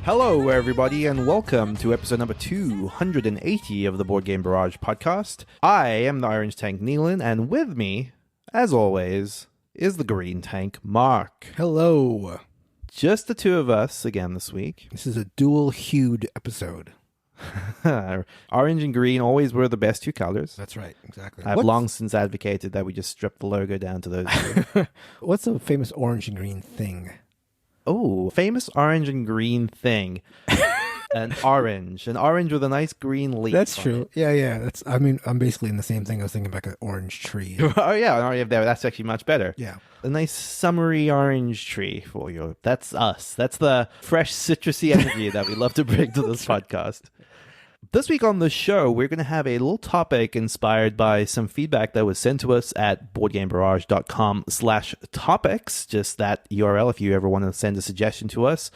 Hello, everybody, and welcome to episode number 280 of the Board Game Barrage podcast. I am the Orange Tank, Neelan, and with me, as always, is the Green Tank, Mark. Hello. Just the two of us again this week. This is a dual-hued episode. Orange and green always were the best two colors. That's right, exactly. I've long since advocated that we just strip the logo down to those two. What's a famous orange and green thing? Oh, famous orange and green thing. An orange with a nice green leaf. That's true. Yeah. I'm basically in the same thing. I was thinking about an orange tree. Oh yeah, that's actually much better. Yeah. A nice summery orange tree for you. That's us. That's the fresh citrusy energy that we love to bring to this podcast. This week on the show, we're going to have a little topic inspired by some feedback that was sent to us at boardgamebarrage.com/topics, just that URL if you ever want to send a suggestion to us.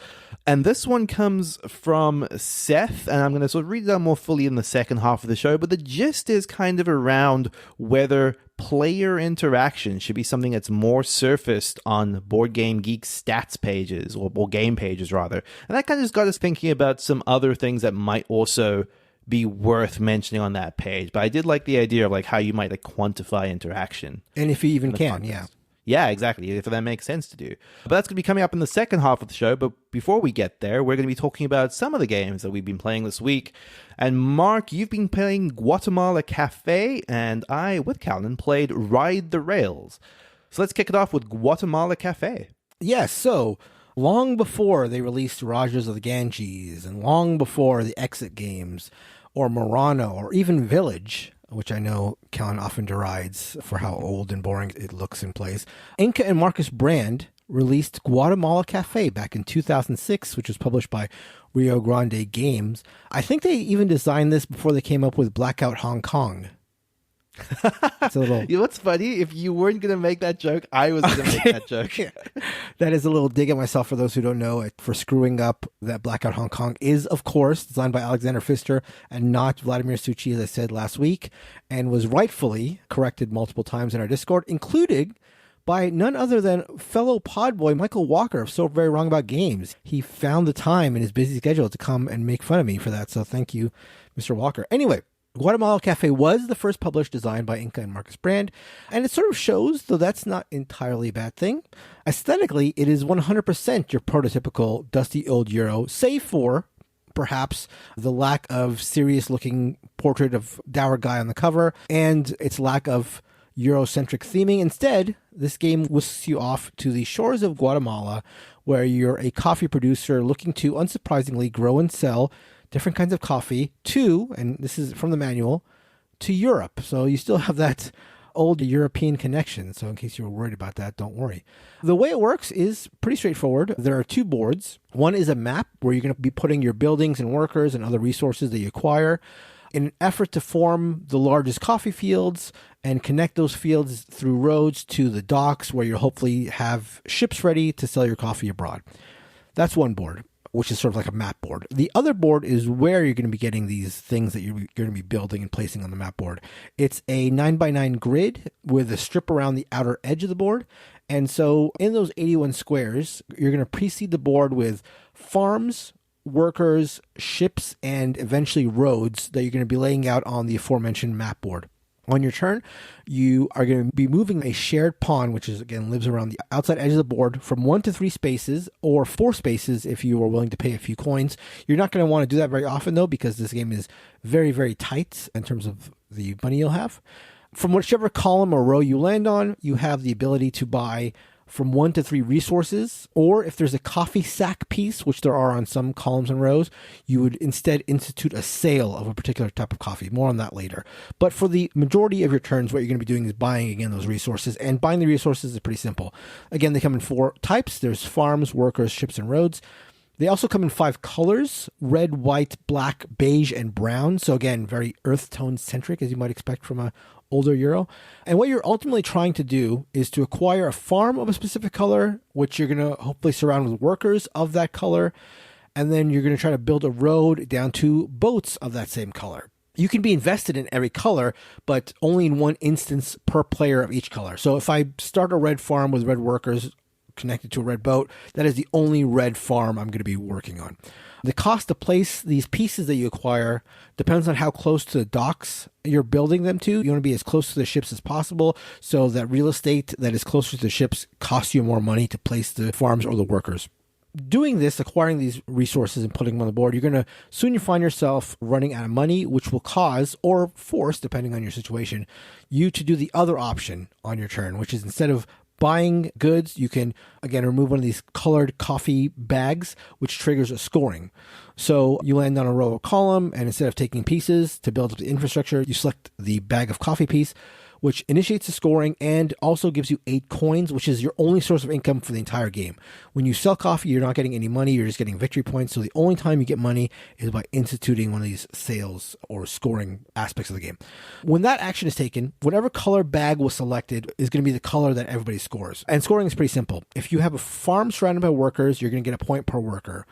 And this one comes from Seth, and I'm going to sort of read it out more fully in the second half of the show, but the gist is kind of around whether player interaction should be something that's more surfaced on BoardGameGeek stats pages, or game pages rather. And that kind of just got us thinking about some other things that might also be worth mentioning on that page. But I did like the idea of like how you might like quantify interaction. And if you even can, context. yeah. Yeah, exactly, if that makes sense to do. But that's going to be coming up in the second half of the show. But before we get there, we're going to be talking about some of the games that we've been playing this week. And Mark, you've been playing Guatemala Café, and I, with Callan, played Ride the Rails. So let's kick it off with Guatemala Café. Yes, so long before they released Rajas of the Ganges, and long before the Exit games, or Murano, or even Village, which I know Callan often derides for how old and boring it looks and plays, Inca and Marcus Brand released Guatemala Café back in 2006, which was published by Rio Grande Games. I think they even designed this before they came up with Blackout Hong Kong. It's a little... You know what's funny? If you weren't going to make that joke, I was going to make that joke. That is a little dig at myself for those who don't know, for screwing up that Blackout Hong Kong is, of course, designed by Alexander Pfister and not Vladimir Suchi, as I said last week, and was rightfully corrected multiple times in our Discord, including by none other than fellow podboy Michael Walker of So Very Wrong About Games. He found the time in his busy schedule to come and make fun of me for that, so thank you, Mr. Walker. Anyway, Guatemala Café was the first published design by Inca and Marcus Brand, and it sort of shows, though that's not entirely a bad thing. Aesthetically, it is 100% your prototypical dusty old Euro, save for, perhaps, the lack of serious-looking portrait of dour guy on the cover, and its lack of Eurocentric theming. Instead, this game whisks you off to the shores of Guatemala, where you're a coffee producer looking to, unsurprisingly, grow and sell different kinds of coffee to, and this is from the manual, to Europe. So you still have that old European connection. So in case you were worried about that, don't worry. The way it works is pretty straightforward. There are two boards. One is a map where you're going to be putting your buildings and workers and other resources that you acquire in an effort to form the largest coffee fields and connect those fields through roads to the docks where you'll hopefully have ships ready to sell your coffee abroad. That's one board, which is sort of like a map board. The other board is where you're going to be getting these things that you're going to be building and placing on the map board. It's a 9x9 grid with a strip around the outer edge of the board. And so in those 81 squares, you're going to precede the board with farms, workers, ships, and eventually roads that you're going to be laying out on the aforementioned map board. On your turn, you are going to be moving a shared pawn, which is, again, lives around the outside edge of the board, from 1 to 3 spaces, or 4 spaces if you are willing to pay a few coins. You're not going to want to do that very often, though, because this game is very, very tight in terms of the money you'll have. From whichever column or row you land on, you have the ability to buy from 1 to 3 resources, or if there's a coffee sack piece, which there are on some columns and rows, you would instead institute a sale of a particular type of coffee. More on that later. But for the majority of your turns, what you're going to be doing is buying, again, those resources, and buying the resources is pretty simple. Again, they come in 4 types. There's farms, workers, ships, and roads. They also come in 5 colors: red, white, black, beige, and brown. So again, very earth tone centric, as you might expect from a older Euro. And what you're ultimately trying to do is to acquire a farm of a specific color, which you're going to hopefully surround with workers of that color. And then you're going to try to build a road down to boats of that same color. You can be invested in every color, but only in one instance per player of each color. So if I start a red farm with red workers, connected to a red boat, that is the only red farm I'm going to be working on. The cost to place these pieces that you acquire depends on how close to the docks you're building them to. You want to be as close to the ships as possible, so that real estate that is closer to the ships costs you more money to place the farms or the workers. Doing this, acquiring these resources and putting them on the board, you're going to soon find yourself running out of money, which will cause, or force, depending on your situation, you to do the other option on your turn, which is instead of buying goods, you can, again, remove one of these colored coffee bags, which triggers a scoring. So you land on a row of column, and instead of taking pieces to build up the infrastructure, you select the bag of coffee piece, which initiates the scoring and also gives you 8 coins, which is your only source of income for the entire game. When you sell coffee, you're not getting any money, you're just getting victory points. So the only time you get money is by instituting one of these sales or scoring aspects of the game. When that action is taken, whatever color bag was selected is going to be the color that everybody scores. And scoring is pretty simple. If you have a farm surrounded by workers, you're going to get a point per worker.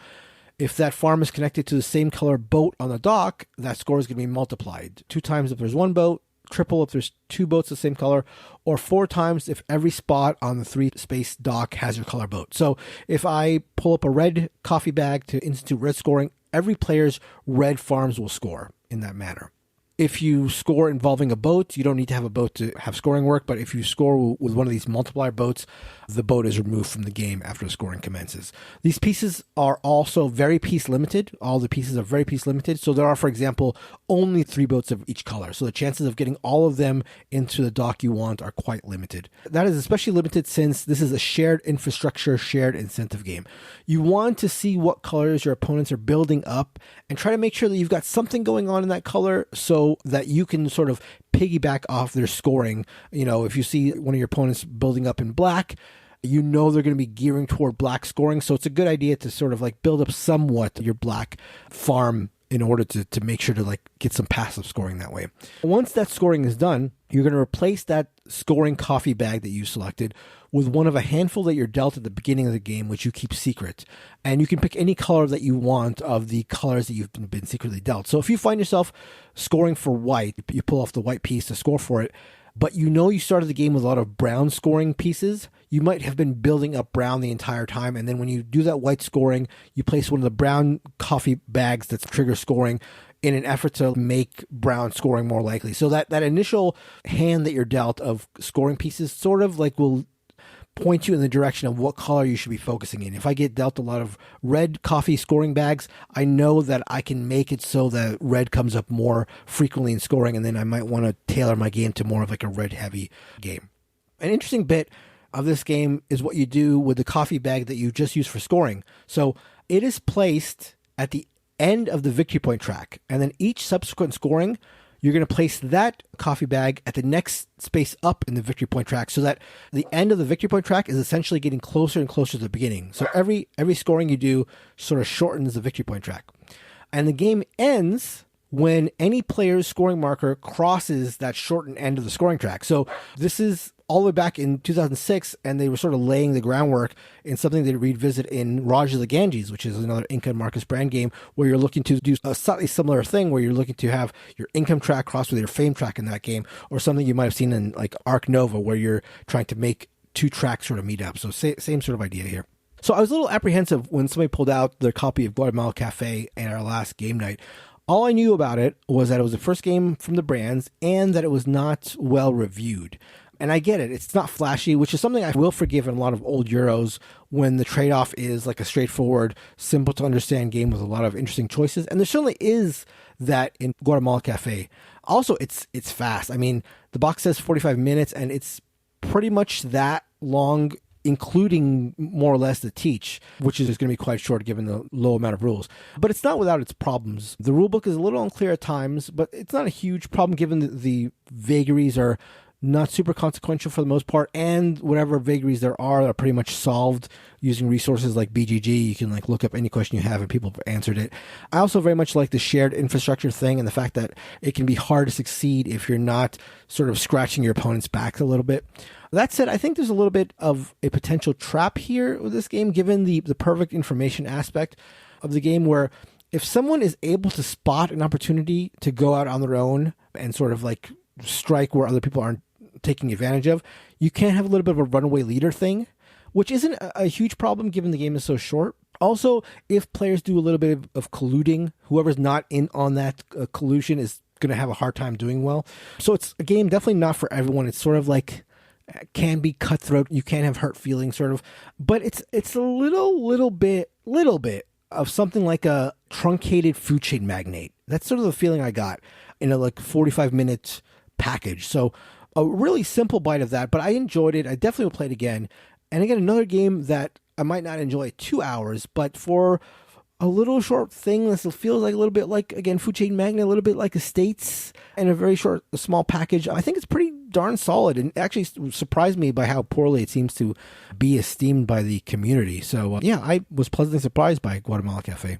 If that farm is connected to the same color boat on the dock, that score is going to be multiplied 2 times if there's 1 boat, triple if there's 2 boats the same color, or 4 times if every spot on the 3-space dock has your color boat. So if I pull up a red coffee bag to institute red scoring, every player's red farms will score in that manner. If you score involving a boat, you don't need to have a boat to have scoring work, but if you score with one of these multiplier boats, the boat is removed from the game after the scoring commences. These pieces are also very piece limited. All the pieces are very piece limited. So there are, for example, only 3 boats of each color. So the chances of getting all of them into the dock you want are quite limited. That is especially limited since this is a shared infrastructure, shared incentive game. You want to see what colors your opponents are building up and try to make sure that you've got something going on in that color so that you can sort of piggyback off their scoring. You know, if you see one of your opponents building up in black, you know they're going to be gearing toward black scoring. So it's a good idea to sort of like build up somewhat your black farm in order to make sure to like get some passive scoring that way. Once that scoring is done, you're going to replace that scoring coffee bag that you selected with one of a handful that you're dealt at the beginning of the game, which you keep secret. And you can pick any color that you want of the colors that you've been secretly dealt. So if you find yourself scoring for white, you pull off the white piece to score for it, but you know you started the game with a lot of brown scoring pieces, you might have been building up brown the entire time, and then when you do that white scoring, you place one of the brown coffee bags that's trigger scoring in an effort to make brown scoring more likely. So that initial hand that you're dealt of scoring pieces sort of like will point you in the direction of what color you should be focusing in. If I get dealt a lot of red coffee scoring bags, I know that I can make it so that red comes up more frequently in scoring, and then I might want to tailor my game to more of like a red heavy game. An interesting bit of this game is what you do with the coffee bag that you just used for scoring. So it is placed at the end of the victory point track, and then each subsequent scoring, you're going to place that coffee bag at the next space up in the victory point track, so that the end of the victory point track is essentially getting closer and closer to the beginning. So every scoring you do sort of shortens the victory point track. And the game ends when any player's scoring marker crosses that shortened end of the scoring track. So this is all the way back in 2006, and they were sort of laying the groundwork in something they revisit in Raj of the Ganges, which is another Inca and Marcus Brand game, where you're looking to do a slightly similar thing, where you're looking to have your income track cross with your fame track in that game, or something you might have seen in like Arc Nova, where you're trying to make 2 tracks sort of meet up. So same sort of idea here. So I was a little apprehensive when somebody pulled out their copy of Guatemala Café at our last game night. All I knew about it was that it was the first game from the brands and that it was not well reviewed. And I get it. It's not flashy, which is something I will forgive in a lot of old Euros when the trade-off is like a straightforward, simple to understand game with a lot of interesting choices. And there certainly is that in Guatemala Café. Also, it's fast. I mean, the box says 45 minutes, and it's pretty much that long, including more or less the teach, which is going to be quite short given the low amount of rules. But it's not without its problems. The rulebook is a little unclear at times, but it's not a huge problem given that the vagaries are not super consequential for the most part, and whatever vagaries there are pretty much solved using resources like BGG. You can like look up any question you have and people have answered it. I also very much like the shared infrastructure thing and the fact that it can be hard to succeed if you're not sort of scratching your opponent's back a little bit. That said, I think there's a little bit of a potential trap here with this game, given the perfect information aspect of the game, where if someone is able to spot an opportunity to go out on their own and sort of like strike where other people aren't taking advantage of, you can have a little bit of a runaway leader thing, which isn't a huge problem given the game is so short. Also, if players do a little bit of colluding, whoever's not in on that collusion is going to have a hard time doing well. So it's a game definitely not for everyone. It's sort of like can be cutthroat. You can have hurt feelings, sort of, but it's a little bit of something like a truncated food chain magnate. That's sort of the feeling I got in a like 45-minute package. So a really simple bite of that, but I enjoyed it. I definitely will play it again. And again, another game that I might not enjoy 2 hours, but for a little short thing, this feels like a little bit like, again, Food Chain Magnate, a little bit like Estates, and a very short, small package. I think it's pretty darn solid, and actually surprised me by how poorly it seems to be esteemed by the community. So, yeah, I was pleasantly surprised by Guatemala Café.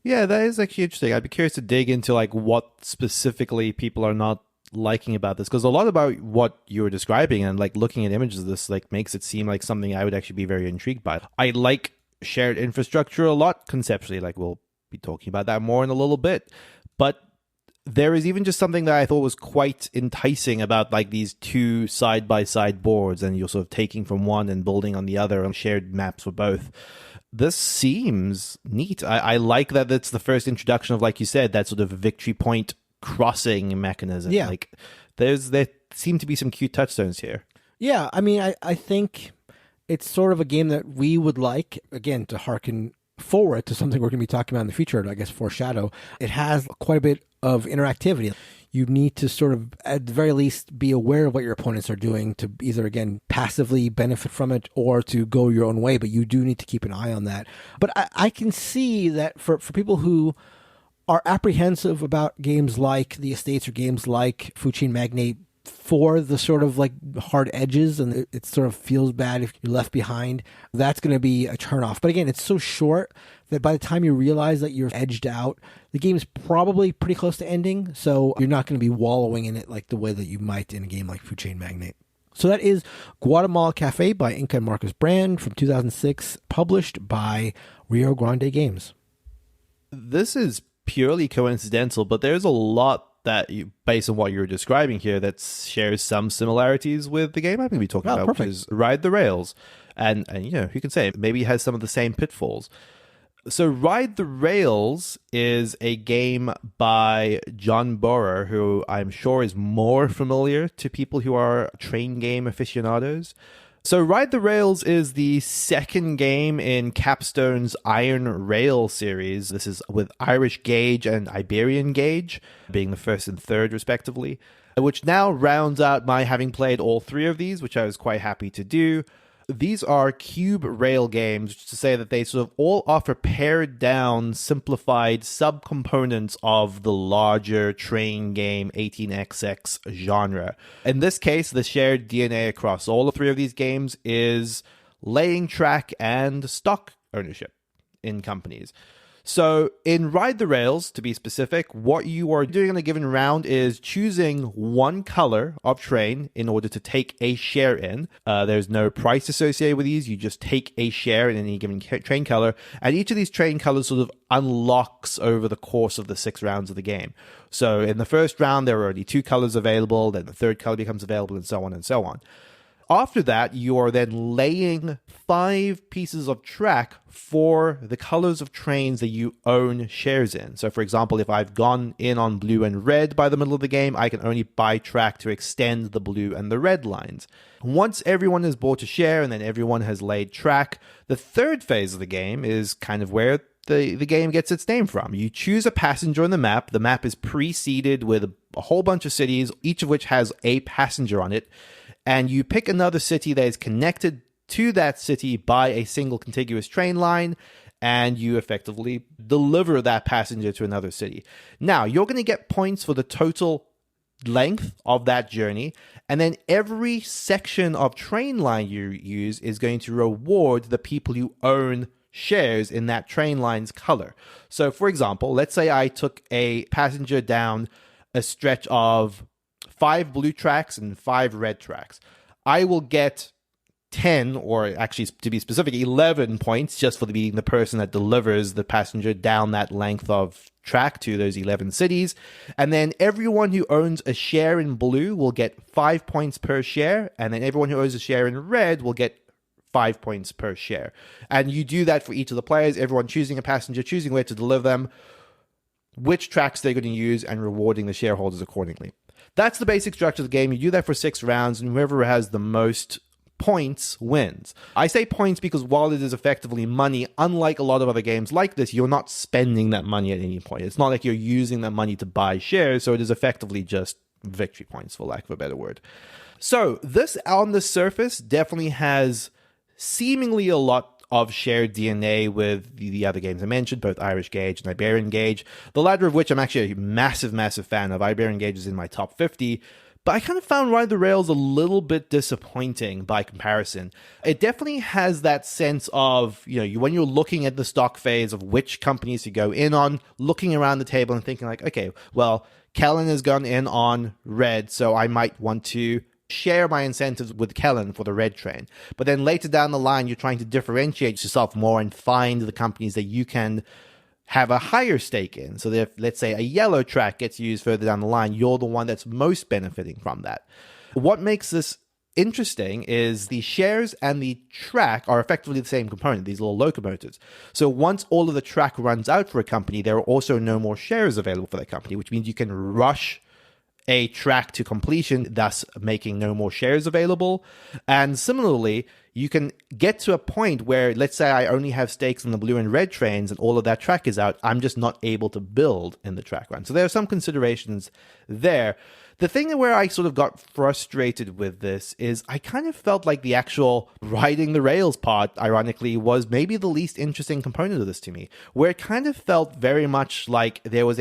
Yeah, that is actually interesting. I'd be curious to dig into like what specifically people are not liking about this, because a lot about what you were describing and like looking at images of this like makes it seem like something I would actually be very intrigued by. I like shared infrastructure a lot conceptually, like we'll be talking about that more in a little bit, but there is even just something that I thought was quite enticing about like these two side-by-side boards, and you're sort of taking from one and building on the other and shared maps for both. This seems neat. I like that it's the first introduction of, like you said, that sort of victory point crossing mechanism. Yeah. Like there seem to be some cute touchstones here. Yeah, I mean, I think it's sort of a game that we would like, again, to hearken forward to something we're going to be talking about in the future, I guess foreshadow. It has quite a bit of interactivity. You need to sort of, at the very least, be aware of what your opponents are doing to either, again, passively benefit from it or to go your own way, but you do need to keep an eye on that. But I can see that for people who are apprehensive about games like the Estates or games like Food Chain Magnate for the sort of like hard edges, and it sort of feels bad if you're left behind, that's going to be a turnoff. But again, it's so short that by the time you realize that you're edged out, the game is probably pretty close to ending, so you're not going to be wallowing in it like the way that you might in a game like Food Chain Magnate. So that is Guatemala Café by Inca and Marcus Brand from 2006, published by Rio Grande Games. This is purely coincidental, but there's a lot that you, based on what you're describing here, that shares some similarities with the game I'm going to be talking about, perfect. which is Ride the Rails. And you know, who can say, maybe it has some of the same pitfalls. So Ride the Rails is a game by John Borer, who I'm sure is more familiar to people who are train game aficionados. So Ride the Rails is the second game in Capstone's Iron Rail series. This is with Irish Gauge and Iberian Gauge being the first and third respectively, which now rounds out my having played all three of these, which I was quite happy to do. These are cube rail games, which is to say that they sort of all offer pared down, simplified subcomponents of the larger train game 18xx genre. In this case, the shared DNA across all three of these games is laying track and stock ownership in companies. So in Ride the Rails, to be specific, what you are doing in a given round is choosing one color of train in order to take a share in. There's no price associated with these. You just take a share in any given train color. And each of these train colors sort of unlocks over the course of the 6 rounds of the game. So in the first round, there are already 2 colors available. Then the third color becomes available, and so on and so on. After that, you are then laying 5 pieces of track for the colors of trains that you own shares in. So, for example, if I've gone in on blue and red by the middle of the game, I can only buy track to extend the blue and the red lines. Once everyone has bought a share and then everyone has laid track, the third phase of the game is kind of where the game gets its name from. You choose a passenger on the map. The map is pre-seeded with a whole bunch of cities, each of which has a passenger on it. And you pick another city that is connected to that city by a single contiguous train line, and you effectively deliver that passenger to another city. Now, you're going to get points for the total length of that journey, and then every section of train line you use is going to reward the people who own shares in that train line's color. So, for example, let's say I took a passenger down a stretch of 5 blue tracks and 5 red tracks. I will get 10, or actually to be specific, 11 points just for being the person that delivers the passenger down that length of track to those 11 cities. And then everyone who owns a share in blue will get 5 points per share. And then everyone who owns a share in red will get 5 points per share. And you do that for each of the players, everyone choosing a passenger, choosing where to deliver them, which tracks they're going to use, and rewarding the shareholders accordingly. That's the basic structure of the game. You do that for 6 rounds, and whoever has the most points wins. I say points because while it is effectively money, unlike a lot of other games like this, you're not spending that money at any point. It's not like you're using that money to buy shares, so it is effectively just victory points, for lack of a better word. So this, on the surface, definitely has seemingly a lot of shared DNA with the other games I mentioned, both Irish Gauge and Iberian Gauge, the latter of which I'm actually a massive fan of. Iberian Gauge is in my top 50, but I kind of found Ride the Rails a little bit disappointing by comparison. It definitely has that sense of, when you're looking at the stock phase of which companies to go in on, looking around the table and thinking like, okay, well, Kellen has gone in on red, so I might want to share my incentives with Kellen for the red train. But then later down the line, you're trying to differentiate yourself more and find the companies that you can have a higher stake in. So that if, let's say, a yellow track gets used further down the line, you're the one that's most benefiting from that. What makes this interesting is the shares and the track are effectively the same component, these little locomotives. So once all of the track runs out for a company, there are also no more shares available for that company, which means you can rush a track to completion, thus making no more shares available. And similarly, you can get to a point where, let's say I only have stakes in the blue and red trains and all of that track is out, I'm just not able to build in the track run. So there are some considerations there. The thing where I sort of got frustrated with this is I kind of felt like the actual riding the rails part, ironically, was maybe the least interesting component of this to me, where it kind of felt very much like there was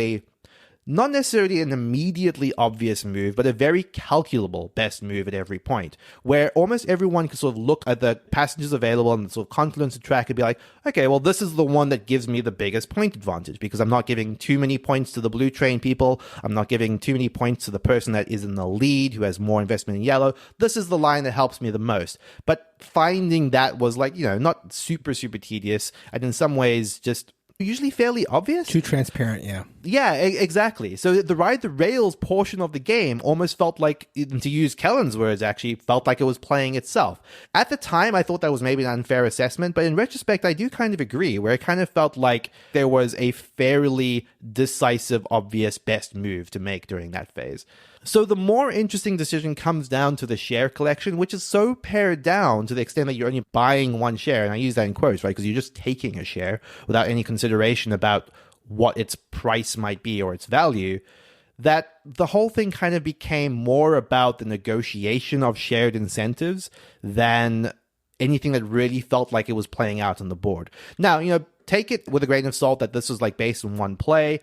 not necessarily an immediately obvious move, but a very calculable best move at every point, where almost everyone can sort of look at the passengers available and the sort of confluence of track and be like, okay, well, this is the one that gives me the biggest point advantage because I'm not giving too many points to the blue train people. I'm not giving too many points to the person that is in the lead who has more investment in yellow. This is the line that helps me the most. But finding that was like, not super, super tedious and in some ways just usually fairly obvious. Too transparent, yeah. Yeah, exactly. So the Ride the Rails portion of the game almost felt like, to use Kellen's words actually, felt like it was playing itself. At the time, I thought that was maybe an unfair assessment, but in retrospect, I do kind of agree, where it kind of felt like there was a fairly decisive, obvious best move to make during that phase. So the more interesting decision comes down to the share collection, which is so pared down to the extent that you're only buying one share, and I use that in quotes, right? Because you're just taking a share without any consideration about what its price might be or its value, that the whole thing kind of became more about the negotiation of shared incentives than anything that really felt like it was playing out on the board. Now, take it with a grain of salt that this was like based on one play,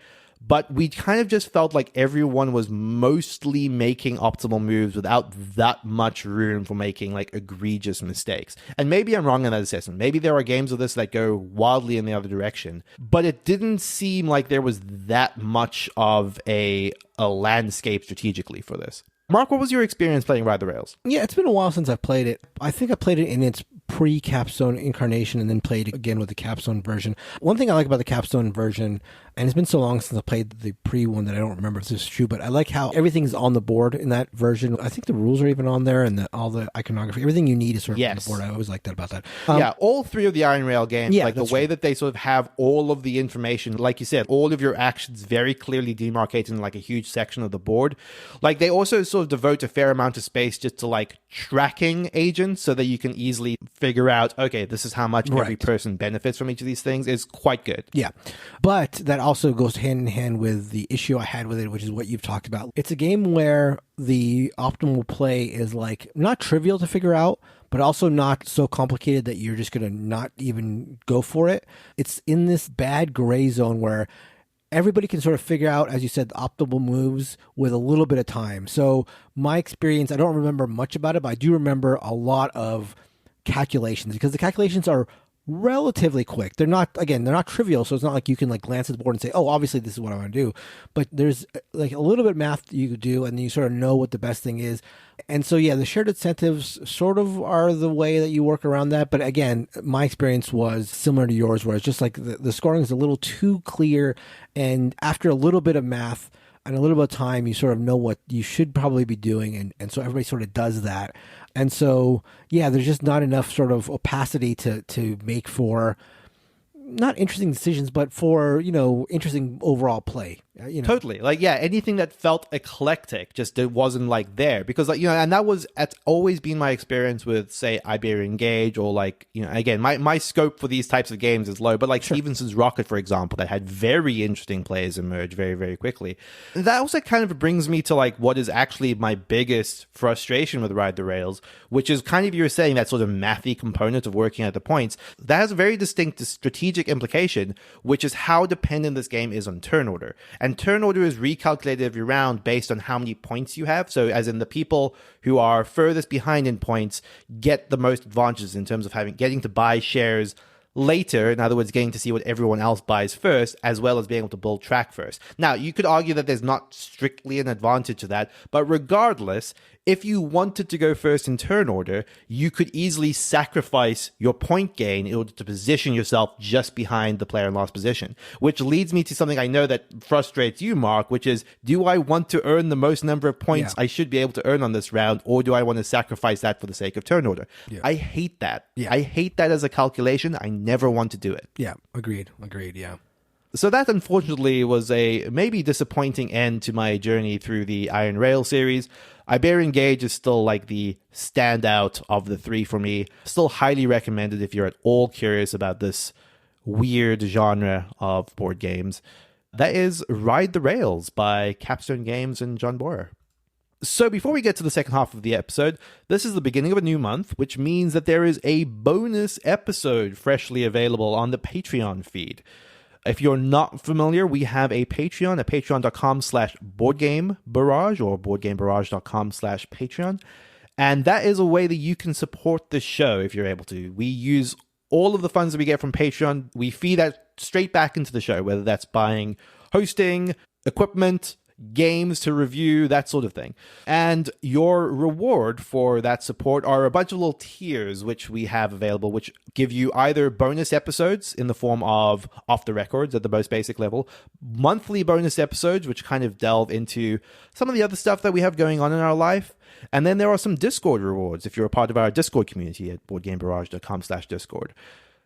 but we kind of just felt like everyone was mostly making optimal moves without that much room for making like egregious mistakes. And maybe I'm wrong in that assessment. Maybe there are games of this that go wildly in the other direction, but it didn't seem like there was that much of a landscape strategically for this. Mark, what was your experience playing Ride the Rails? Yeah, it's been a while since I've played it. I think I played it in its pre-Capstone incarnation and then played again with the Capstone version. One thing I like about the Capstone version, and it's been so long since I played the pre-one that I don't remember if this is true, but I like how everything's on the board in that version. I think the rules are even on there and all the iconography. Everything you need is sort of on the board. I always like that about that. Yeah, all three of the Iron Rail games, like the way that they sort of have all of the information, like you said, all of your actions very clearly demarcated in like a huge section of the board. Like they also sort of devote a fair amount of space just to like tracking agents so that you can easily figure out, okay, this is how much every person benefits from each of these things is quite good. Yeah. But that also goes hand in hand with the issue I had with it, which is what you've talked about. It's a game where the optimal play is like not trivial to figure out, but also not so complicated that you're just going to not even go for it. It's in this bad gray zone where everybody can sort of figure out, as you said, the optimal moves with a little bit of time. So my experience, I don't remember much about it, but I do remember a lot of calculations because the calculations are relatively quick. They're not trivial, so it's not like you can like glance at the board and say, oh, obviously this is what I want to do. But there's like a little bit of math you could do, and then you sort of know what the best thing is. And so, yeah, the shared incentives sort of are the way that you work around that. But again, my experience was similar to yours, where it's just like the scoring is a little too clear. And after a little bit of math, in a little bit of time, you sort of know what you should probably be doing. And so everybody sort of does that. And so, yeah, there's just not enough sort of opacity to make for not interesting decisions, but for, interesting overall play. Totally. Like, yeah, anything that felt eclectic, just it wasn't like there because and that's always been my experience with, say, Iberian Gauge or again, my scope for these types of games is low, but Stevenson's Rocket, for example, that had very interesting players emerge very, very quickly. That also kind of brings me to what is actually my biggest frustration with Ride the Rails, which is kind of, you were saying, that sort of mathy component of working at the points. That has a very distinct strategic implication, which is how dependent this game is on turn order. And turn order is recalculated every round based on how many points you have. So as in the people who are furthest behind in points get the most advantages in terms of getting to buy shares later. In other words, getting to see what everyone else buys first, as well as being able to build track first. Now, you could argue that there's not strictly an advantage to that, but regardless, if you wanted to go first in turn order, you could easily sacrifice your point gain in order to position yourself just behind the player in last position, which leads me to something I know that frustrates you, Mark, which is, do I want to earn the most number of points I should be able to earn on this round, or do I want to sacrifice that for the sake of turn order? Yeah. I hate that. Yeah. I hate that as a calculation. I never want to do it. Yeah, agreed, yeah. So that, unfortunately, was a maybe disappointing end to my journey through the Iron Rail series. Iberian Gauge is still the standout of the three for me. Still highly recommended if you're at all curious about this weird genre of board games. That is Ride the Rails by Capstone Games and John Boyer. So before we get to the second half of the episode, this is the beginning of a new month, which means that there is a bonus episode freshly available on the Patreon feed. If you're not familiar, we have a Patreon at patreon.com/boardgamebarrage or boardgamebarrage.com/Patreon. And that is a way that you can support the show if you're able to. We use all of the funds that we get from Patreon. We feed that straight back into the show, whether that's buying hosting, equipment, games to review, that sort of thing. And your reward for that support are a bunch of little tiers which we have available, which give you either bonus episodes in the form of off the records at the most basic level, monthly bonus episodes which kind of delve into some of the other stuff that we have going on in our life. And then there are some Discord rewards if you're a part of our Discord community at boardgamebarrage.com/Discord.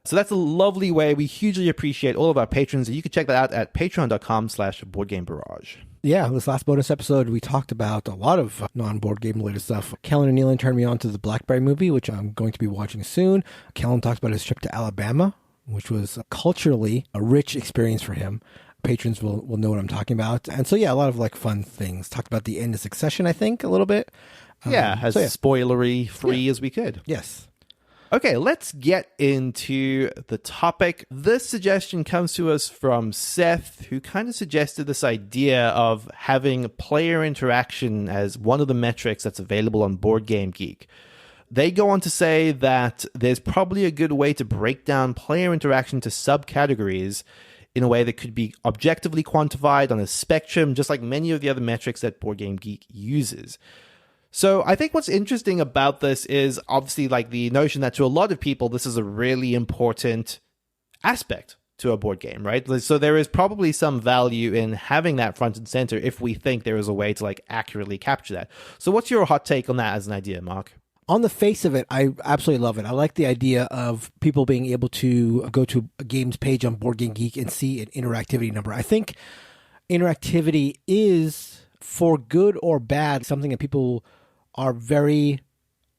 So that's a lovely way. We hugely appreciate all of our patrons. You can check that out at patreon.com/boardgamebarrage. Yeah, this last bonus episode, we talked about a lot of non-board game related stuff. Kellen and Nealon turned me on to the Blackberry movie, which I'm going to be watching soon. Kellen talked about his trip to Alabama, which was culturally a rich experience for him. Patrons will know what I'm talking about. And so, yeah, a lot of fun things. Talked about the end of Succession, I think, a little bit. As spoilery free as we could. Yes. Okay, let's get into the topic. This suggestion comes to us from Seth, who kind of suggested this idea of having player interaction as one of the metrics that's available on BoardGameGeek. They go on to say that there's probably a good way to break down player interaction to subcategories in a way that could be objectively quantified on a spectrum, just like many of the other metrics that BoardGameGeek uses. So I think what's interesting about this is obviously the notion that to a lot of people, this is a really important aspect to a board game, right? So there is probably some value in having that front and center if we think there is a way to accurately capture that. So what's your hot take on that as an idea, Mark? On the face of it, I absolutely love it. I like the idea of people being able to go to a games page on BoardGameGeek and see an interactivity number. I think interactivity is, for good or bad, something that people are very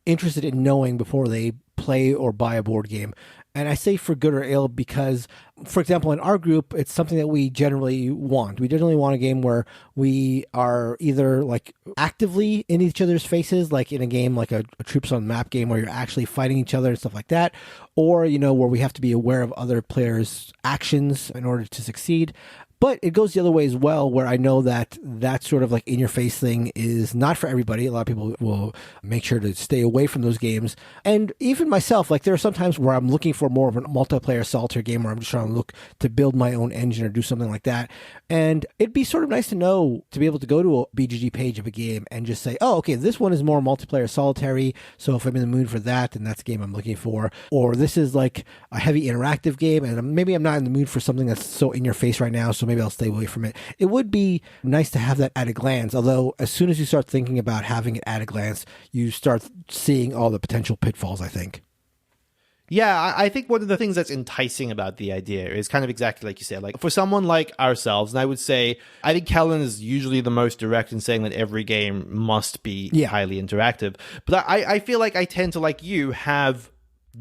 interested in knowing before they play or buy a board game. And I say for good or ill because, for example, in our group, it's something that we generally want. We generally want a game where we are either actively in each other's faces, like in a game like a Troops on Map game where you're actually fighting each other and stuff like that, or, where we have to be aware of other players' actions in order to succeed. But it goes the other way as well, where I know that sort of in-your-face thing is not for everybody. A lot of people will make sure to stay away from those games. And even myself, there are some times where I'm looking for more of a multiplayer solitaire game where I'm just trying to and look to build my own engine or do something like that. And it'd be sort of nice to know, to be able to go to a BGG page of a game and just say, oh, okay, this one is more multiplayer solitary. So if I'm in the mood for that, then that's the game I'm looking for. Or this is like a heavy interactive game, and maybe I'm not in the mood for something that's so in your face right now, so maybe I'll stay away from it. It would be nice to have that at a glance, although as soon as you start thinking about having it at a glance, you start seeing all the potential pitfalls, I think. Yeah, I think one of the things that's enticing about the idea is kind of exactly like you said. Like, for someone like ourselves, and I would say, I think Kellen is usually the most direct in saying that every game must be highly interactive. But I feel like I tend to, like you, have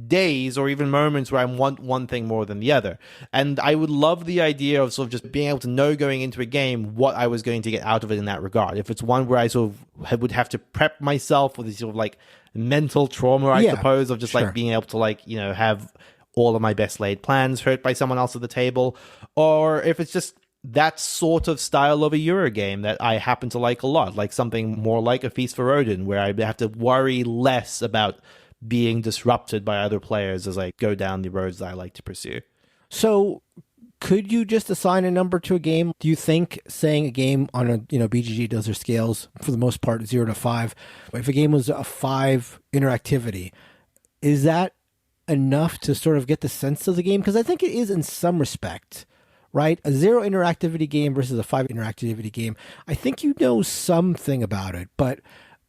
days or even moments where I want one thing more than the other. And I would love the idea of sort of just being able to know going into a game what I was going to get out of it in that regard. If it's one where I sort of would have to prep myself for this sort of like mental trauma, I suppose, of just like being able to like, you know, have all of my best laid plans hurt by someone else at the table, or if it's just that sort of style of a Euro game that I happen to like a lot, like something more like A Feast for Odin, where I have to worry less about being disrupted by other players as I go down the roads that I like to pursue. So could you just assign a number to a game? Do you think saying a game on a, BGG does their scales for the most part 0 to 5. If a game was a 5 interactivity, is that enough to sort of get the sense of the game? Because I think it is in some respect, right? A 0 interactivity game versus a 5 interactivity game. I think you know something about it, but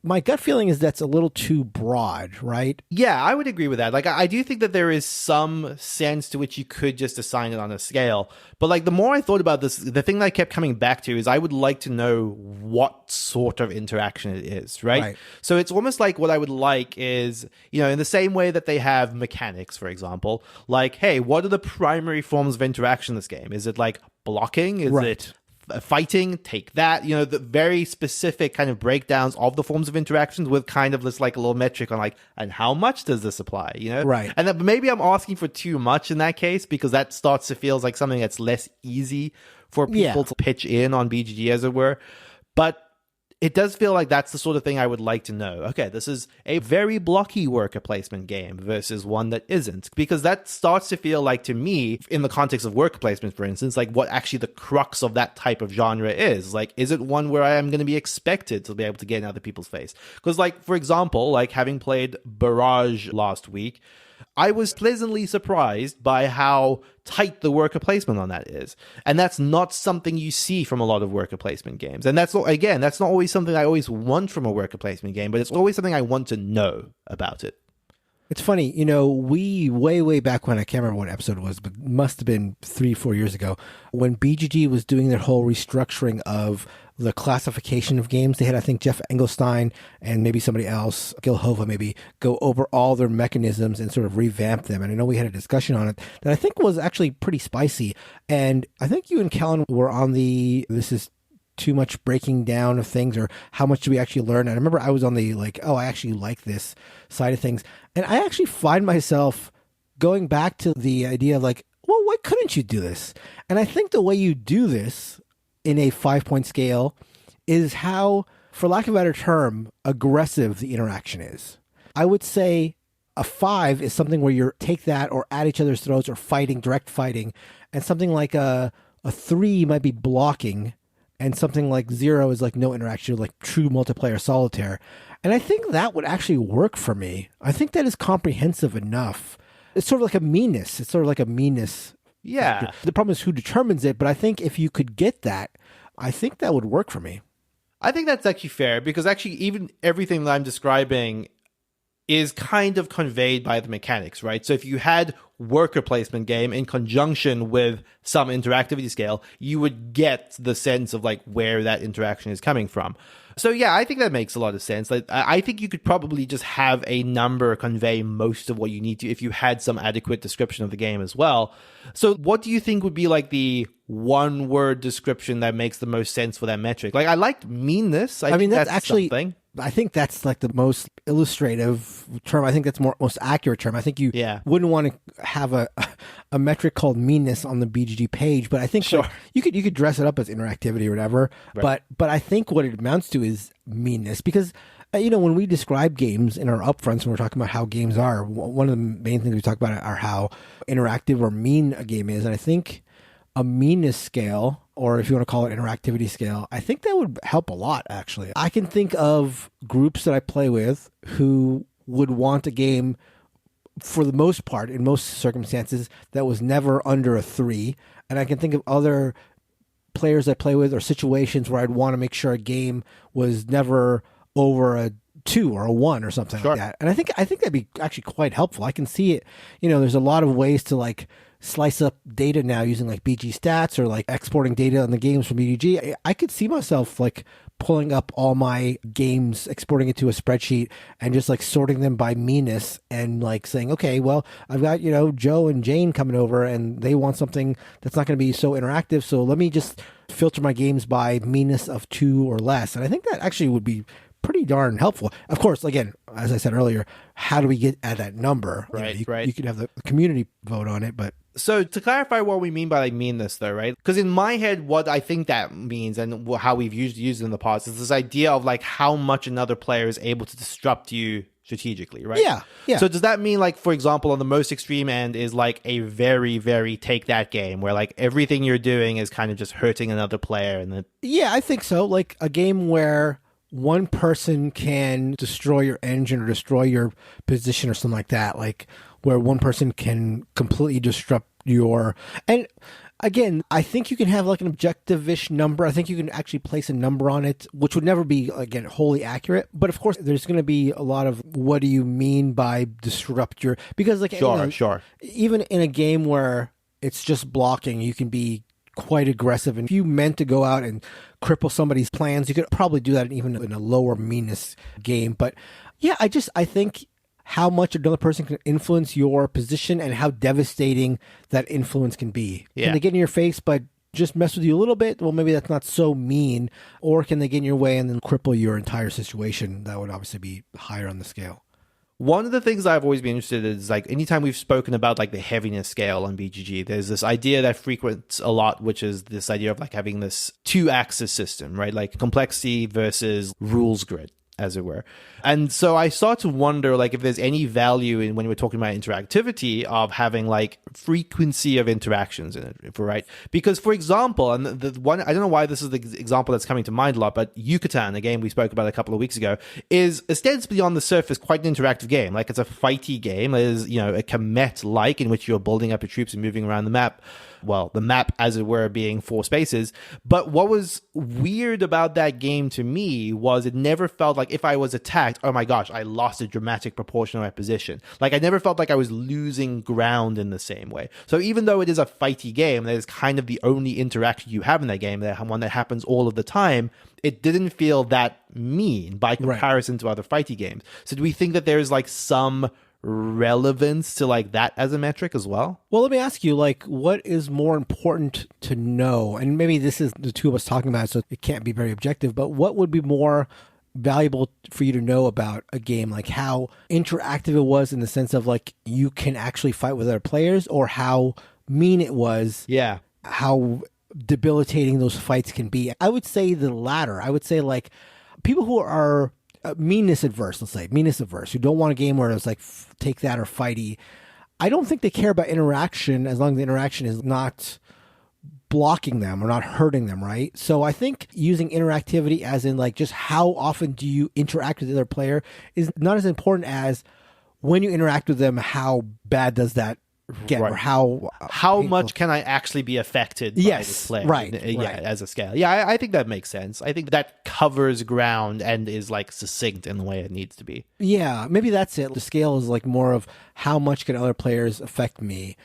my gut feeling is that's a little too broad, right? Yeah, I would agree with that. Like, I do think that there is some sense to which you could just assign it on a scale. But like, the more I thought about this, the thing that I kept coming back to is I would like to know what sort of interaction it is, right? So it's almost like what I would like is, in the same way that they have mechanics, for example, like, hey, what are the primary forms of interaction in this game? Is it like blocking? Is it fighting? Take that, the very specific kind of breakdowns of the forms of interactions with kind of this like a little metric on like, and how much does this apply, Right. And that maybe I'm asking for too much in that case, because that starts to feel like something that's less easy for people to pitch in on BGG, as it were. But it does feel like that's the sort of thing I would like to know. Okay, this is a very blocky worker placement game versus one that isn't. Because that starts to feel like, to me, in the context of worker placement, for instance, like what actually the crux of that type of genre is. Like, is it one where I am going to be expected to be able to get in other people's face? Because, like, for example, like having played Barrage last week, I was pleasantly surprised by how tight the worker placement on that is. And that's not something you see from a lot of worker placement games. And that's not always something I always want from a worker placement game, but it's always something I want to know about it. It's funny, we way back when, I can't remember what episode it was, but it must have been 3-4 years ago, when BGG was doing their whole restructuring of the classification of games. They had, I think, Jeff Engelstein and maybe somebody else, Gil Hova maybe, go over all their mechanisms and sort of revamp them. And I know we had a discussion on it that I think was actually pretty spicy. And I think you and Kellen were on this is too much breaking down of things, or how much do we actually learn? And I remember I was on the like, oh, I actually like this side of things. And I actually find myself going back to the idea of like, well, why couldn't you do this? And I think the way you do this in a 5-point scale is how, for lack of a better term, aggressive the interaction is. I would say a 5 is something where you take that or at each other's throats or fighting, direct fighting. And something like a 3 might be blocking. And something like 0 is like no interaction, like true multiplayer solitaire. And I think that would actually work for me. I think that is comprehensive enough. It's sort of like a meanness. Yeah. The problem is who determines it. But I think if you could get that, I think that would work for me. I think that's actually fair, because actually even everything that I'm describing is kind of conveyed by the mechanics, right? So if you had worker placement game in conjunction with some interactivity scale, you would get the sense of like where that interaction is coming from. So yeah, I think that makes a lot of sense. Like, I think you could probably just have a number convey most of what you need to if you had some adequate description of the game as well. So what do you think would be like the one-word description that makes the most sense for that metric? Like, I liked meanness. I mean, that's actually something. I think that's like the most illustrative term. I think that's most accurate term. I think you wouldn't want to have a metric called meanness on the BGG page, but I think like, you could dress it up as interactivity or whatever. Right. But I think what it amounts to is meanness, because When we describe games in our upfronts, when we're talking about how games are, one of the main things we talk about are how interactive or mean a game is. And I think a meanness scale, or if you want to call it interactivity scale, I think that would help a lot, actually. I can think of groups that I play with who would want a game, for the most part, in most circumstances, that was never under a 3. And I can think of other players I play with or situations where I'd want to make sure a game was never over a 2 or a 1 or something like that. And I think that'd be actually quite helpful. I can see it. There's a lot of ways to like slice up data now using like BG stats or like exporting data on the games from BGG. I could see myself like pulling up all my games, exporting it to a spreadsheet and just like sorting them by meanness and like saying, okay, well, I've got, Joe and Jane coming over and they want something that's not going to be so interactive. So let me just filter my games by meanness of 2 or less. And I think that actually would be pretty darn helpful. Of course, again, as I said earlier, how do we get at that number? Right, You could have the community vote on it, but... So to clarify what we mean by like meanness though, right? Because in my head, what I think that means and how we've used it in the past is this idea of like how much another player is able to disrupt you strategically, right? Yeah. So does that mean like, for example, on the most extreme end is like a very, very take that game where like everything you're doing is kind of just hurting another player and then... Yeah, I think so. Like a game where one person can destroy your engine or destroy your position or something like that, like where one person can completely disrupt your... And again, I think you can have like an objective-ish number. I think you can actually place a number on it, which would never be, again, wholly accurate. But of course, there's going to be a lot of what do you mean by disrupt your... Because like, Sure. Even in a game where it's just blocking, you can be quite aggressive. And if you meant to go out and cripple somebody's plans, you could probably do that even in a lower meanness game. But yeah, I think how much another person can influence your position and how devastating that influence can be. Yeah. Can they get in your face but just mess with you a little bit? Well, maybe that's not so mean. Or can they get in your way and then cripple your entire situation? That would obviously be higher on the scale. One of the things I've always been interested in is like anytime we've spoken about like the heaviness scale on BGG, there's this idea that frequents a lot, which is this idea of like having this 2-axis system, right? Like complexity versus rules grid, as it were. And so I start to wonder like if there's any value in when we're talking about interactivity of having like frequency of interactions in it, right? Because for example, and the one, I don't know why this is the example that's coming to mind a lot, but Yucatan, a game we spoke about a couple of weeks ago, is ostensibly on the surface quite an interactive game. Like it's a fighty game. It is, a Kemet-like in which you're building up your troops and moving around the map. Well, the map, as it were, being 4 spaces. But what was weird about that game to me was it never felt like if I was attacked, oh my gosh, I lost a dramatic proportion of my position. Like I never felt like I was losing ground in the same way. So even though it is a fighty game, that is kind of the only interaction you have in that game, that one that happens all of the time, it didn't feel that mean by comparison to other fighty games. So do we think that there's like some relevance to like that as a metric as well? Well, let me ask you, like, what is more important to know? And maybe this is the two of us talking about it, so it can't be very objective, but what would be more valuable for you to know about a game? Like how interactive it was in the sense of like you can actually fight with other players, or how mean it was? Yeah. How debilitating those fights can be. I would say the latter. I would say like people who are meanness adverse, let's say, who don't want a game where it's like take that or fighty. I don't think they care about interaction as long as the interaction is not blocking them or not hurting them, right? So I think using interactivity as in like just how often do you interact with the other player is not as important as when you interact with them, how bad does that get, or how much can I actually be affected by this play? Right. As a scale. Yeah, I think that makes sense. I think that covers ground and is like succinct in the way it needs to be. Yeah, maybe that's it. The scale is like more of how much can other players affect me.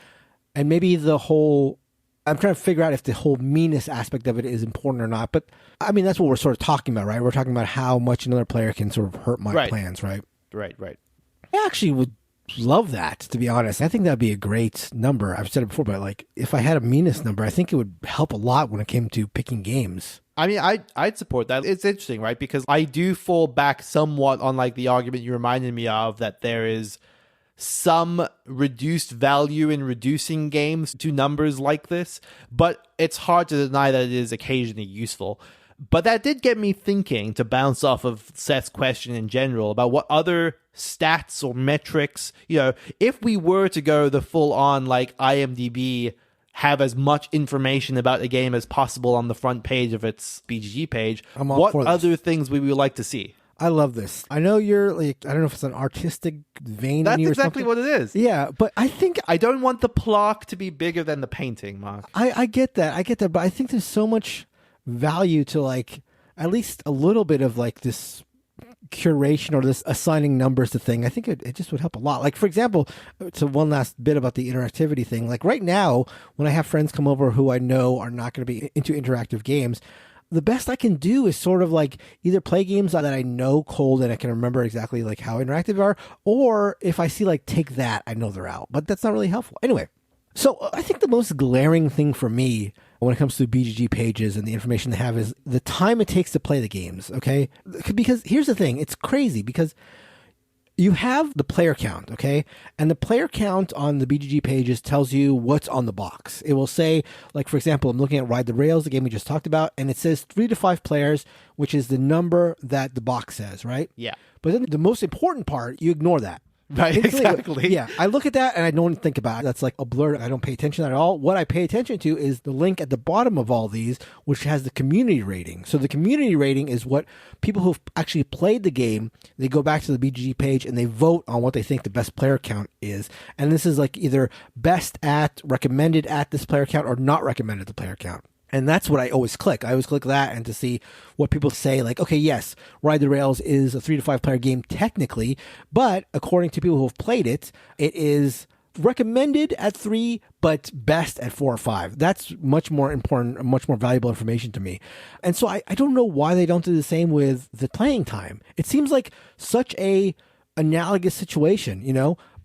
And maybe the whole, I'm trying to figure out if the whole meanness aspect of it is important or not. But I mean, that's what we're sort of talking about, right? We're talking about how much another player can sort of hurt my plans, right? Right. I actually would love that, to be honest. I think that'd be a great number. I've said it before, but like if I had a meanness number, I think it would help a lot when it came to picking games. I mean, I'd support that. It's interesting, right? Because I do fall back somewhat on like the argument you reminded me of, that there is some reduced value in reducing games to numbers like this, but it's hard to deny that it is occasionally useful. But that did get me thinking, to bounce off of Seth's question in general, about what other stats or metrics, if we were to go the full-on, like, IMDb, have as much information about the game as possible on the front page of its BGG page, what other things would we like to see? I love this. I know you're like, I don't know if it's an artistic vein. That's in you or exactly something. what it is. Yeah, but I think I don't want the plaque to be bigger than the painting, Mark. I get that. But I think there's so much value to like at least a little bit of like this curation or this assigning numbers to thing. I think it just would help a lot. Like, for example, so one last bit about the interactivity thing. Like right now, when I have friends come over who I know are not going to be into interactive games, the best I can do is sort of like either play games that I know cold and I can remember exactly like how interactive they are, or if I see like Take That, I know they're out. But that's not really helpful. Anyway, so I think the most glaring thing for me when it comes to BGG pages and the information they have is the time it takes to play the games, okay? Because here's the thing, it's crazy because you have the player count, okay? And the player count on the BGG pages tells you what's on the box. It will say, like, for example, I'm looking at Ride the Rails, the game we just talked about, and it says 3 to 5 players, which is the number that the box says, right? Yeah. But then the most important part, you ignore that. Right, exactly. Yeah, I look at that and I don't think about it. That's like a blur. I don't pay attention at all. What I pay attention to is the link at the bottom of all these, which has the community rating. So the community rating is what people who've actually played the game, they go back to the BGG page and they vote on what they think the best player count is. And this is like either best at, recommended at this player count, or not recommended the player count. And that's what I always click. I always click that and to see what people say, like, okay, yes, Ride the Rails is a 3 to 5 player game technically, but according to people who have played it, it is recommended at 3, but best at 4 or 5. That's much more important, much more valuable information to me. And so I don't know why they don't do the same with the playing time. It seems like such a analogous situation,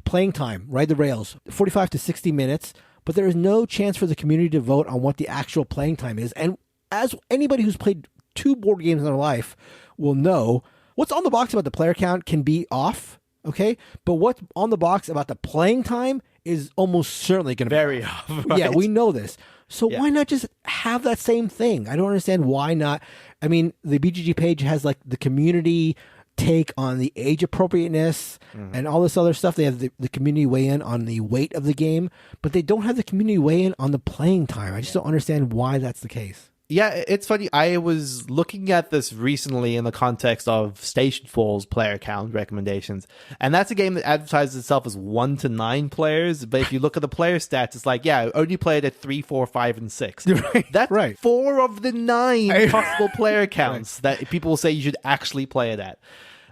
playing time, Ride the Rails, 45 to 60 minutes, but there is no chance for the community to vote on what the actual playing time is. And as anybody who's played 2 board games in their life will know, what's on the box about the player count can be off, okay? But what's on the box about the playing time is almost certainly going to be very off. Right? Yeah, we know this. So why not just have that same thing? I don't understand why not. I mean, the BGG page has like the community take on the age appropriateness and all this other stuff. They have the community weigh in on the weight of the game, but they don't have the community weigh in on the playing time. I just don't understand why that's the case. Yeah, it's funny. I was looking at this recently in the context of Stationfall's player count recommendations, and that's a game that advertises itself as 1 to 9 players. But if you look at the player stats, it's like, only played at 3, 4, 5, and 6. Right. That's right. 4 of the 9 possible player counts that people will say you should actually play it at.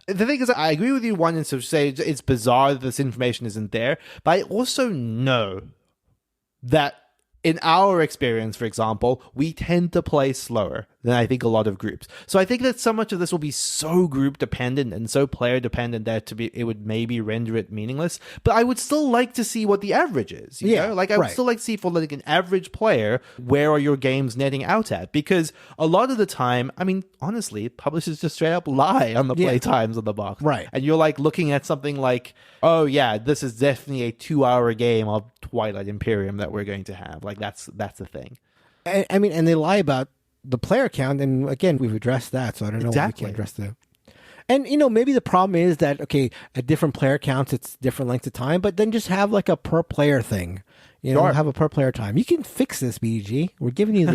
The thing is, I agree with you, one, and so say it's bizarre that this information isn't there, but I also know that in our experience, for example, we tend to play slower than I think a lot of groups. So I think that so much of this will be so group dependent and so player dependent that it would maybe render it meaningless. But I would still like to see what the average is. You know? Like I would still like to see for like an average player, where are your games netting out at? Because a lot of the time, I mean, honestly, publishers just straight up lie on the play times on the box. Right. And you're like looking at something like, oh yeah, this is definitely a 2-hour game of Twilight Imperium that we're going to have. Like that's the thing. I mean, and they lie about the player count, and again, we've addressed that, so I don't know why we can't address that. And maybe the problem is that at different player counts, it's different lengths of time, but then just have like a per player thing. Have a per player time. You can fix this, BG. We're giving you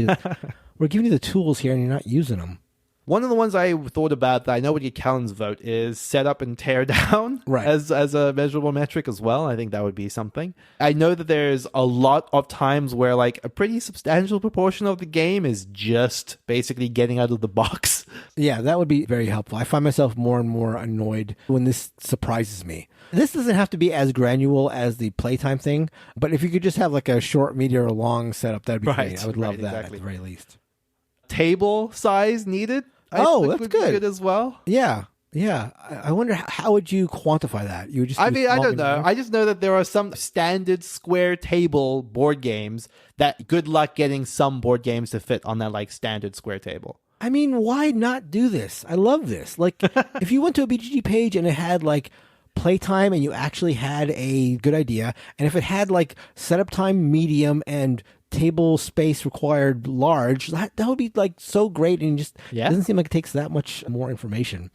the tools here, and you're not using them. One of the ones I thought about that I know would get Callan's vote is set up and tear down as a measurable metric as well. I think that would be something. I know that there's a lot of times where like a pretty substantial proportion of the game is just basically getting out of the box. Yeah, that would be very helpful. I find myself more and more annoyed when this surprises me. This doesn't have to be as granular as the playtime thing, but if you could just have like a short, medium, or long setup, that'd be great. I would love that at the very least. Table size needed? That's good as well. Yeah. I wonder how would you quantify that? You would just I don't know. I just know that there are some standard square table board games that good luck getting some board games to fit on that like standard square table. I mean, why not do this? I love this. Like if you went to a BGG page and it had like playtime and you actually had a good idea, and if it had like setup time medium and table space required large, that would be like so great, and just doesn't seem like it takes that much more information.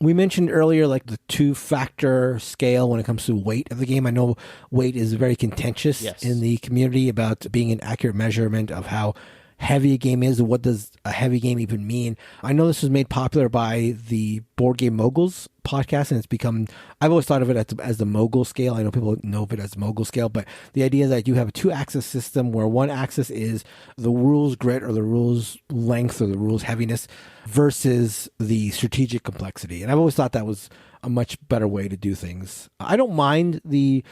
We mentioned earlier like the 2-factor scale when it comes to weight of the game. I know weight is very contentious in the community about being an accurate measurement of how heavy a game is. What does a heavy game even mean? I know this was made popular by the Board Game Moguls podcast, and it's become, I've always thought of it as the mogul scale. I know people know of it as the mogul scale, but the idea is that you have a 2-axis system where one axis is the rules grit or the rules length or the rules heaviness versus the strategic complexity. And I've always thought that was a much better way to do things. I don't mind the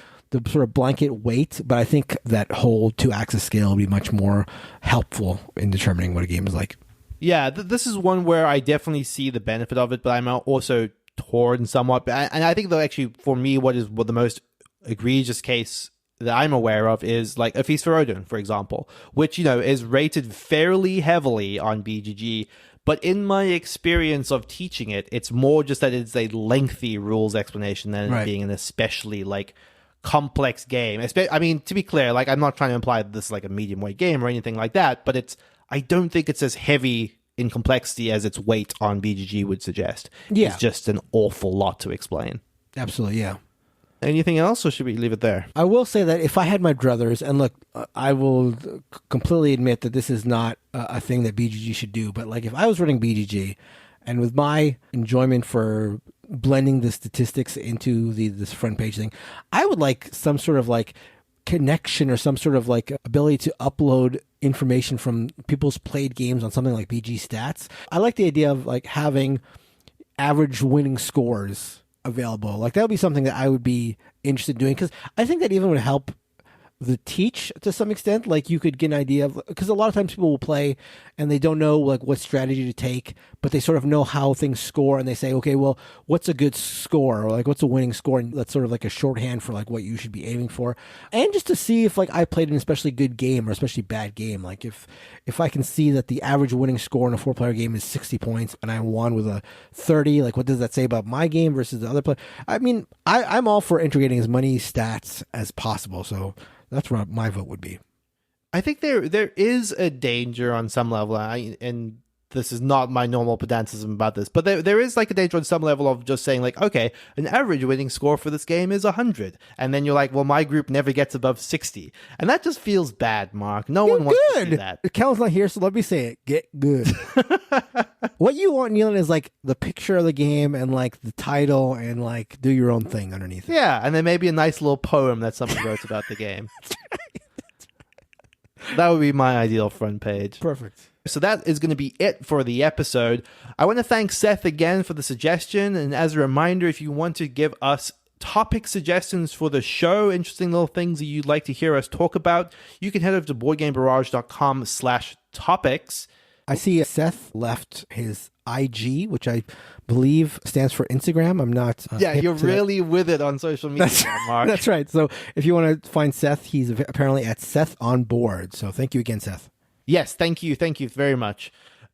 sort of blanket weight, but I think that whole 2-axis scale would be much more helpful in determining what a game is like. Yeah, this is one where I definitely see the benefit of it, but I'm also torn somewhat. And I think, though, actually, for me, what the most egregious case that I'm aware of is like A Feast for Odin, for example, which, is rated fairly heavily on BGG. But in my experience of teaching it, it's more just that it's a lengthy rules explanation than it being an especially like complex game. I mean, to be clear, like I'm not trying to imply that this is like a medium weight game or anything like that, but I don't think it's as heavy in complexity as its weight on BGG would suggest. Yeah. It's just an awful lot to explain. Absolutely, yeah. Anything else, or should we leave it there? I will say that if I had my druthers, and look, I will completely admit that this is not a thing that BGG should do, but like if I was running BGG, and with my enjoyment for blending the statistics into this front page thing, I would like some sort of like connection or some sort of like ability to upload information from people's played games on something like BG Stats. I like the idea of like having average winning scores available. Like that would be something that I would be interested in doing, because I think that even would help the teach to some extent. Like you could get an idea of, because a lot of times people will play and they don't know like what strategy to take, but they sort of know how things score, and they say, okay, well, what's a good score, or like what's a winning score, and that's sort of like a shorthand for like what you should be aiming for. And just to see if like I played an especially good game or especially bad game, like if I can see that the average winning score in a 4-player game is 60 points and I won with a 30, like what does that say about my game versus the other player? I mean, I'm all for integrating as many stats as possible, so that's what my vote would be. I think there is a danger on some level, and this is not my normal pedantism about this, but there is like a danger on some level of just saying like, okay, an average winning score for this game is 100. And then you're like, well, my group never gets above 60. And that just feels bad, Mark. No one wants to do that. Cal's not here, so let me say it. Get good. What you want, Nealon, is like the picture of the game and like the title and like do your own thing underneath it. Yeah, and then maybe a nice little poem that someone wrote about the game. That would be my ideal front page. Perfect. So that is going to be it for the episode. I want to thank Seth again for the suggestion. And as a reminder, if you want to give us topic suggestions for the show, interesting little things that you'd like to hear us talk about, you can head over to boardgamebarrage.com/topics. I see Seth left his IG, which I believe stands for Instagram. I'm not. You're really with it on social media, Mark. That's right. So if you want to find Seth, he's apparently at Seth on Board. So thank you again, Seth. Yes, thank you very much.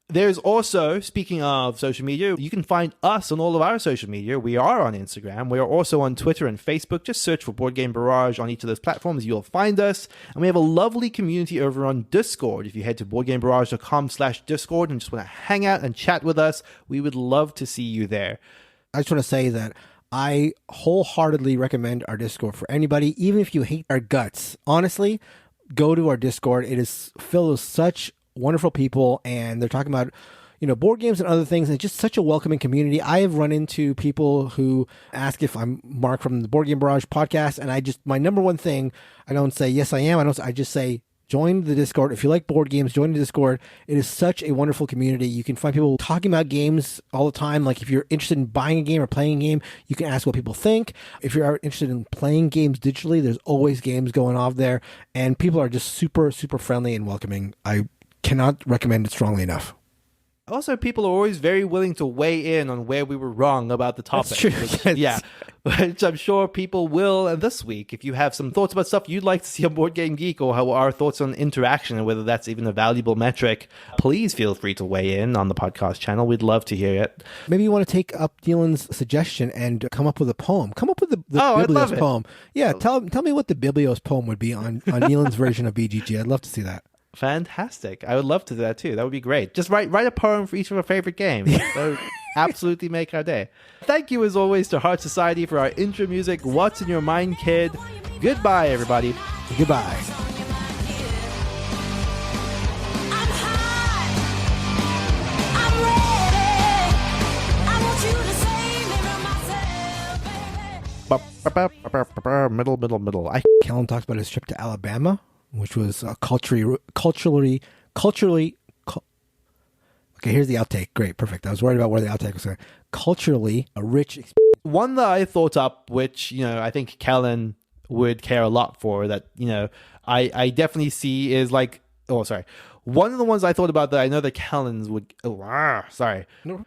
There's also, speaking of social media, you can find us on all of our social media. We are on Instagram. We are also on Twitter and Facebook. Just search for Board Game Barrage on each of those platforms. You'll find us. And we have a lovely community over on Discord. If you head to boardgamebarrage.com/Discord and just want to hang out and chat with us, we would love to see you there. I just want to say that I wholeheartedly recommend our Discord for anybody, even if you hate our guts. Honestly, go to our Discord. It is filled with such wonderful people, and they're talking about, board games and other things. And it's just such a welcoming community. I have run into people who ask if I'm Mark from the Board Game Barrage podcast, and my number one thing, I don't say yes I am. I just say join the Discord. If you like board games, join the Discord. It is such a wonderful community. You can find people talking about games all the time. Like if you're interested in buying a game or playing a game, you can ask what people think. If you're interested in playing games digitally, there's always games going off there, and people are just super, super friendly and welcoming. I cannot recommend it strongly enough. Also, people are always very willing to weigh in on where we were wrong about the topic. That's true. Yeah. which I'm sure people will. And this week, if you have some thoughts about stuff you'd like to see on Board Game Geek, or how our thoughts on interaction and whether that's even a valuable metric, please feel free to weigh in on the podcast channel. We'd love to hear it. Maybe you want to take up Dylan's suggestion and come up with a poem. Come up with the I'd love Biblios it. poem. Yeah, tell me what the Biblios poem would be on Dylan's version of BGG. I'd love to see that. Fantastic. I would love to do that too. That would be great. Just write a poem for each of our favorite games. That would absolutely make our day. Thank you as always to Heart Society for our intro music. What's in Your Mind, Kid? Goodbye, everybody. Goodbye. Middle. Kellen talks about his trip to Alabama, which was culturally. Okay, here's the outtake. Great, perfect. I was worried about where the outtake was going. Culturally, a rich experience. One that I thought up, which, I think Kellen would care a lot for, that, I definitely see is like, one of the ones I thought about that I know that Kellens would, sorry. No.